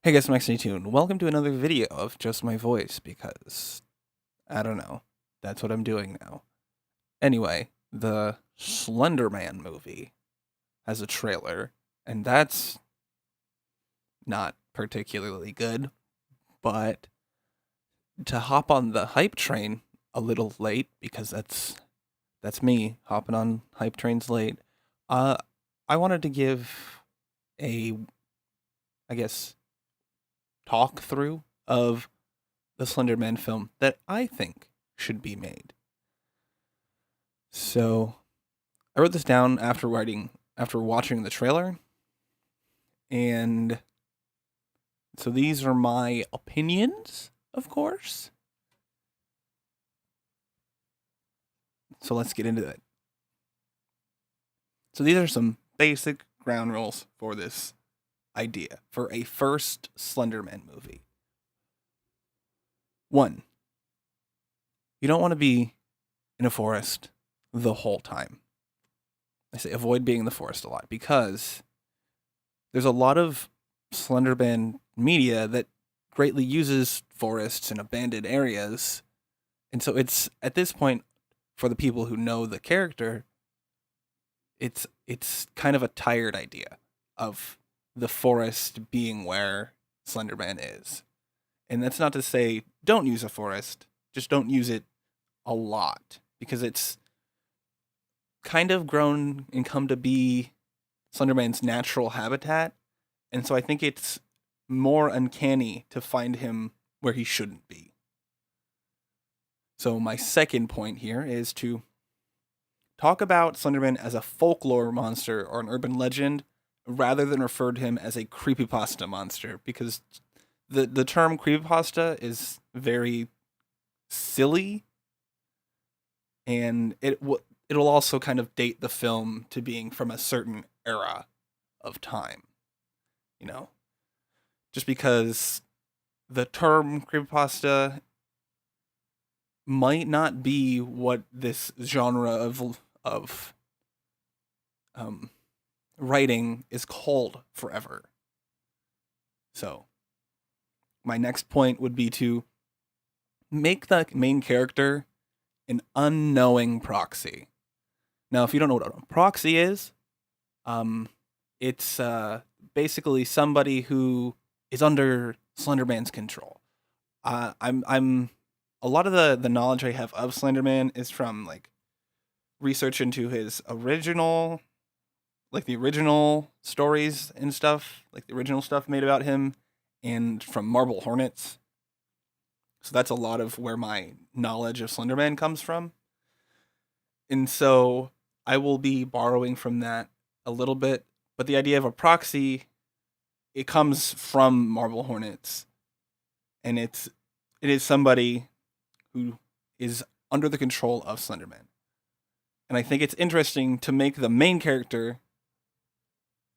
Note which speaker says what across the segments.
Speaker 1: Hey guys, Max Tune. Welcome to another video of just my voice because I don't know. That's what I'm doing now. Anyway, the Slenderman movie has a trailer, and that's not particularly good, but to hop on the hype train a little late because that's me hopping on hype trains late. Uh I wanted to give a I guess talk through of the Slenderman film that I think should be made. So I wrote this down after watching the trailer, and so these are my opinions, of course. So let's get into it. So these are some basic ground rules for this idea for a first Slenderman movie. 1. You don't want to be in a forest the whole time. I say avoid being in the forest a lot because there's a lot of Slenderman media that greatly uses forests and abandoned areas. And so it's at this point, for the people who know the character, it's kind of a tired idea of the forest being where Slenderman is. And that's not to say don't use a forest, just don't use it a lot because it's kind of grown and come to be Slenderman's natural habitat. And so I think it's more uncanny to find him where he shouldn't be. So my second point here is to talk about Slenderman as a folklore monster or an urban legend rather than refer to him as a creepypasta monster because the term creepypasta is very silly, and it'll also kind of date the film to being from a certain era of time, you know. Just because the term creepypasta might not be what this genre of writing is called forever. So, my next point would be to make the main character an unknowing proxy. Now, if you don't know what a proxy is, it's basically somebody who is under Slenderman's control. I'm a lot of the knowledge I have of Slenderman is from like research into his original, like the original stories and stuff, like the original stuff made about him, and from Marble Hornets. So that's a lot of where my knowledge of Slenderman comes from. And so I will be borrowing from that a little bit, but the idea of a proxy, it comes from Marble Hornets, and it is somebody who is under the control of Slenderman. And I think it's interesting to make the main character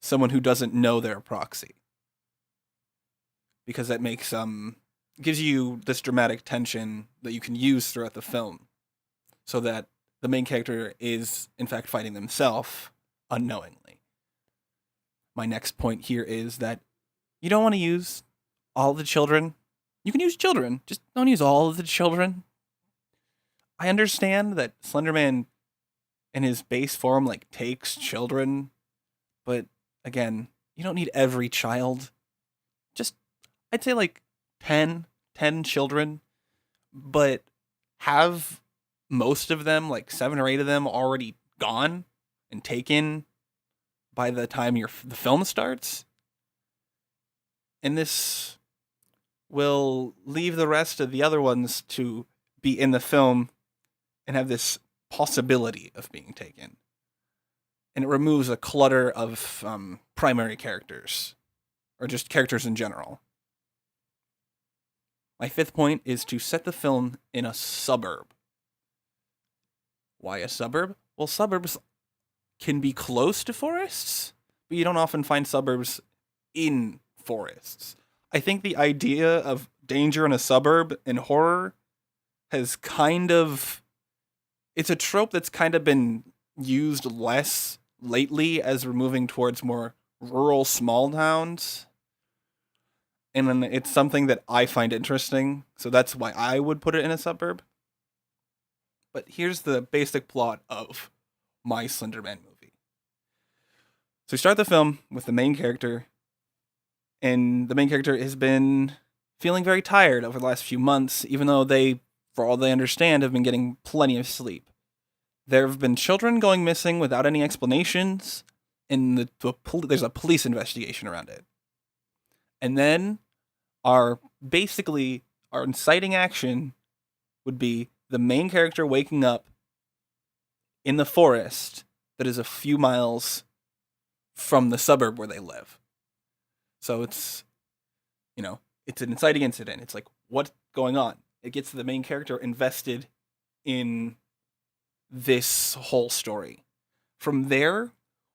Speaker 1: someone who doesn't know they're a proxy, because that makes gives you this dramatic tension that you can use throughout the film, so that the main character is in fact fighting themselves unknowingly. My next point here is that you don't want to use all the children. You can use children, just don't use all of the children. I understand that Slenderman in his base form like takes children, but again, you don't need every child. Just I'd say like 10 children, but have most of them, like 7 or 8 of them, already gone and taken by the time the film starts. And this will leave the rest of the other ones to be in the film and have this possibility of being taken. And it removes a clutter of primary characters, or just characters in general. My fifth point is to set the film in a suburb. Why a suburb? Well, suburbs can be close to forests, but you don't often find suburbs in forests. I think the idea of danger in a suburb and horror has kind of, it's a trope that's kind of been used less lately as we're moving towards more rural small towns. And then it's something that I find interesting, so that's why I would put it in a suburb. But here's the basic plot of my Slenderman movie. So we start the film with the main character, and the main character has been feeling very tired over the last few months, even though they, for all they understand, have been getting plenty of sleep. There have been children going missing without any explanations, and there's a police investigation around it. And then our inciting action would be the main character waking up in the forest that is a few miles from the suburb where they live. So it's an inciting incident. It's like, what's going on? It gets the main character invested in this whole story. From there,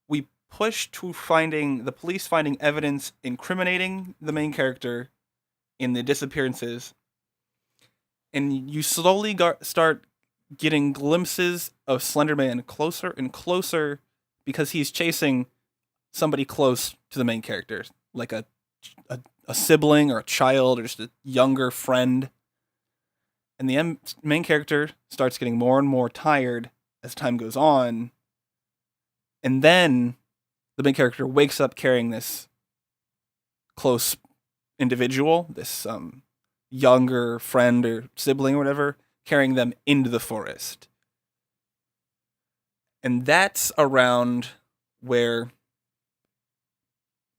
Speaker 1: we push to the police finding evidence incriminating the main character in the disappearances. And you slowly start getting glimpses of Slenderman closer and closer because he's chasing somebody close to the main character, like a sibling or a child or just a younger friend. And the main character starts getting more and more tired as time goes on. And then the main character wakes up carrying this close individual, this younger friend or sibling or whatever, carrying them into the forest. And that's around where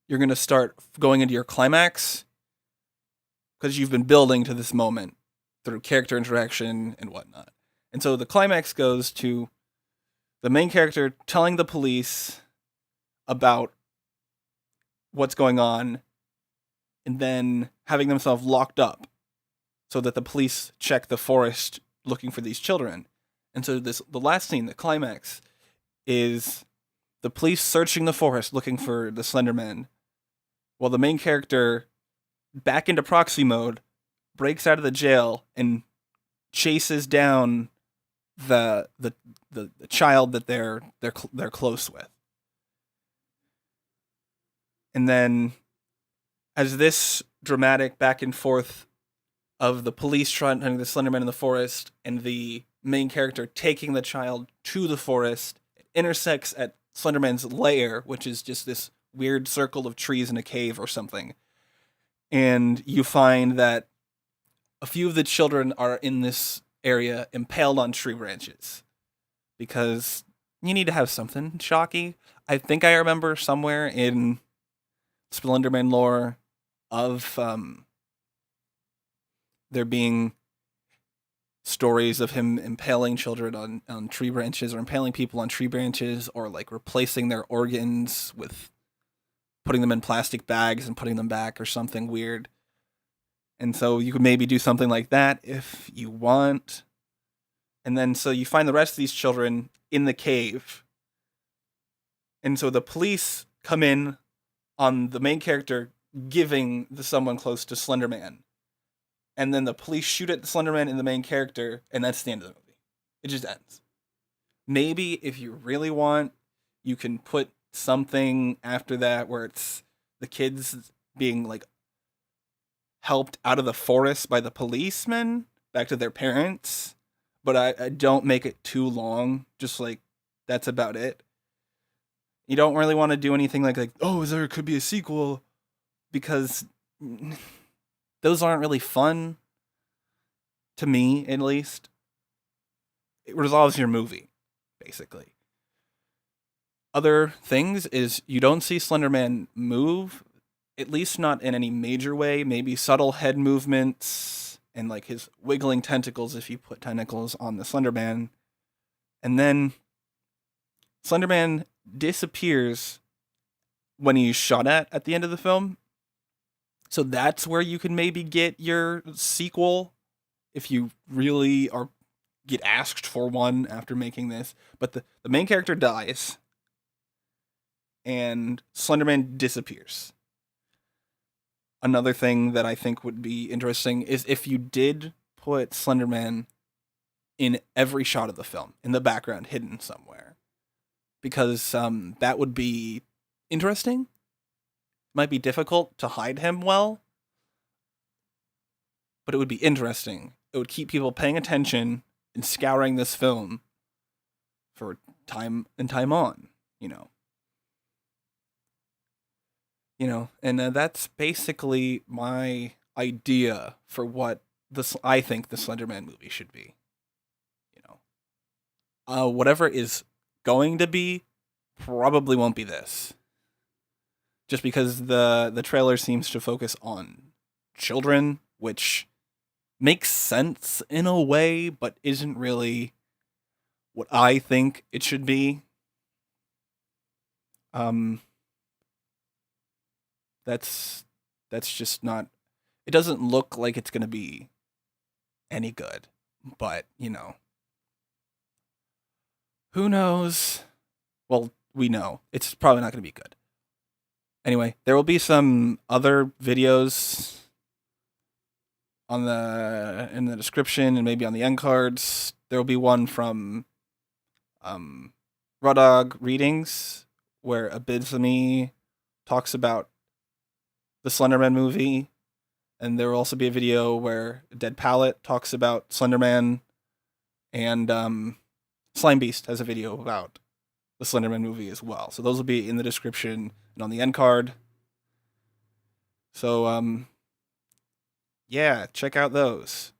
Speaker 1: you're going to start going into your climax, because you've been building to this moment through character interaction and whatnot. And so the climax goes to the main character telling the police about what's going on and then having themselves locked up so that the police check the forest looking for these children. And so the last scene, the climax, is the police searching the forest looking for the Slenderman, while the main character, back into proxy mode, breaks out of the jail and chases down the child that they're close with. And then, as this dramatic back and forth of the police trying to find the Slenderman in the forest and the main character taking the child to the forest, it intersects at Slenderman's lair, which is just this weird circle of trees in a cave or something. And you find that a few of the children are in this area impaled on tree branches, because you need to have something shocky. I think I remember somewhere in Slenderman lore of there being stories of him impaling children on tree branches, or impaling people on tree branches, or like replacing their organs with putting them in plastic bags and putting them back, or something weird. And so you could maybe do something like that if you want. And then so you find the rest of these children in the cave. And so the police come in on the main character giving someone close to Slenderman. And then the police shoot at the Slenderman and the main character, and that's the end of the movie. It just ends. Maybe if you really want, you can put something after that where it's the kids being like helped out of the forest by the policemen back to their parents. But I don't make it too long. Just like, that's about it. You don't really want to do anything like there could be a sequel, because those aren't really fun, to me at least. It resolves your movie, basically. Other things is you don't see Slenderman move, at least not in any major way. Maybe subtle head movements and like his wiggling tentacles if you put tentacles on the Slenderman. And then Slenderman disappears when he's shot at the end of the film. So that's where you can maybe get your sequel if you really get asked for one after making this. But the main character dies and Slenderman disappears. Another thing that I think would be interesting is if you did put Slenderman in every shot of the film, in the background, hidden somewhere. Because that would be interesting. Might be difficult to hide him well, but it would be interesting. It would keep people paying attention and scouring this film for time and time on, you know. And that's basically my idea for what I think the Slenderman movie should be. You whatever is going to be probably won't be this, just because the trailer seems to focus on children, which makes sense in a way, but isn't really what I think it should be. That's just not. It doesn't look like it's gonna be any good, but who knows? Well, we know it's probably not gonna be good. Anyway, there will be some other videos in the description and maybe on the end cards. There will be one from Raw Dog Readings, where Abizami talks about the Slenderman movie, and there will also be a video where Dead Palette talks about Slenderman, and Slime Beast has a video about the Slenderman movie as well. So those will be in the description and on the end card. So yeah, check out those.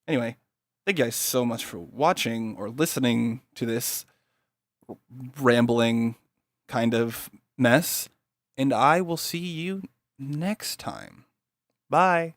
Speaker 1: Anyway, thank you guys so much for watching or listening to this rambling kind of mess, and I will see you next time. Bye.